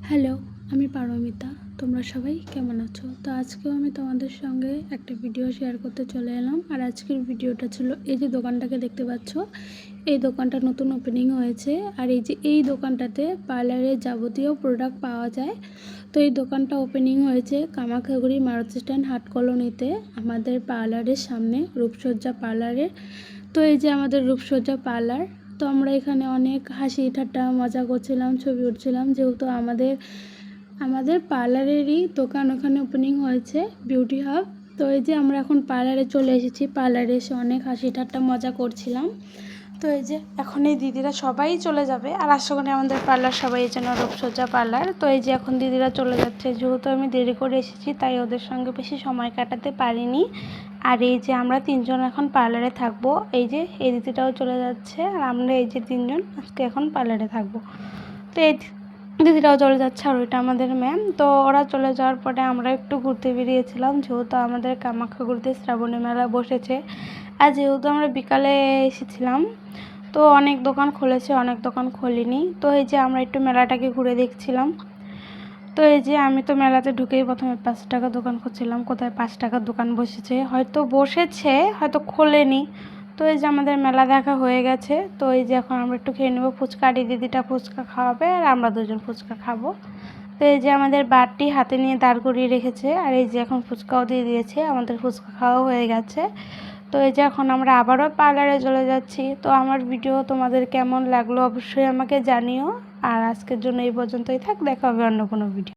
Hello, আমি পারমিতা। তোমরা সবাই কেমন আছো? তো আজকেও আমি তোমাদের সঙ্গে একটা ভিডিও শেয়ার করতে চলে এলাম। আর আজকের ভিডিওটা ছিল এই যে দোকানটাকে দেখতে পাচ্ছ, এই দোকানটা নতুন ওপেনিং হয়েছে। আর এই দোকানটাতে পার্লারের যাবতীয় প্রোডাক্ট পাওয়া যায়। তো এই দোকানটা ওপেনিং হয়েছে কামাখ্যাগুড়ি মারুতি স্ট্যান্ড হাট কলোনিতে, আমাদের পার্লারের সামনে, রূপসজ্জা পার্লারের। তো এই যে আমাদের রূপসজ্জা পার্লার। তো আমরা এখানে অনেক হাসি ঠাট্টা মজা করছিলাম, ছবি উঠছিলাম, যেহেতু আমাদের পার্লারেরই দোকান ওখানে ওপেনিং হয়েছে, বিউটি হাব। তো এই যে আমরা এখন পার্লারে চলে এসেছি, পার্লারে এসে অনেক হাসি ঠাট্টা মজা করছিলাম। তো এই যে এখন এই দিদিরা সবাই চলে যাবে, আর আশা আমাদের পার্লার সবাই যেন রূপসজ্জা পার্লার। তো এই যে এখন দিদিরা চলে যাচ্ছে, যেহেতু আমি দেরি করে এসেছি তাই ওদের সঙ্গে বেশি সময় কাটাতে পারিনি। আর এই যে আমরা তিনজন এখন পার্লারে থাকবো, এই যে এই দিদিটাও চলে যাচ্ছে, আর আমরা এই যে তিনজন আজকে এখন পার্লারে থাকবো। তো এই দিদিরাও চলে যাচ্ছে, আর ওইটা আমাদের ম্যাম। তো ওরা চলে যাওয়ার পরে আমরা একটু ঘুরতে বেরিয়েছিলাম, যেহেতু আমাদের কামাখ্যাগুড়িতে শ্রাবণী মেলা বসেছে। আর যেহেতু আমরা বিকালে এসেছিলাম, তো অনেক দোকান খুলেছে, অনেক দোকান খোলেনি। তো এই যে আমরা একটু মেলাটাকে ঘুরে দেখছিলাম। তো এই যে আমি তো মেলাতে ঢুকেই প্রথমে 5 টাকার দোকান খুঁজছিলাম, কোথায় 5 টাকার দোকান বসেছে, হয়তো খোলেনি। তো এই যে আমাদের মেলা দেখা হয়ে গেছে। তো এই যে এখন আমরা একটু খেয়ে নেবো ফুচকা, আর দিদিটা ফুচকা খাওয়াবে আর আমরা দুজন ফুচকা খাবো। তো এই যে আমাদের বারটি হাতে নিয়ে দাঁড় করিয়ে রেখেছে, আর এই যে এখন ফুচকাও দিয়ে দিয়েছে, আমাদের ফুচকা খাওয়া হয়ে গেছে। তো এই যে এখন আমরা আবারও পার্লারে চলে যাচ্ছি। তো আমার ভিডিও তোমাদের কেমন লাগলো অবশ্যই আমাকে জানিও। আর আজকের জন্য এই পর্যন্তই থাক, দেখা হবে অন্য কোনো ভিডিও।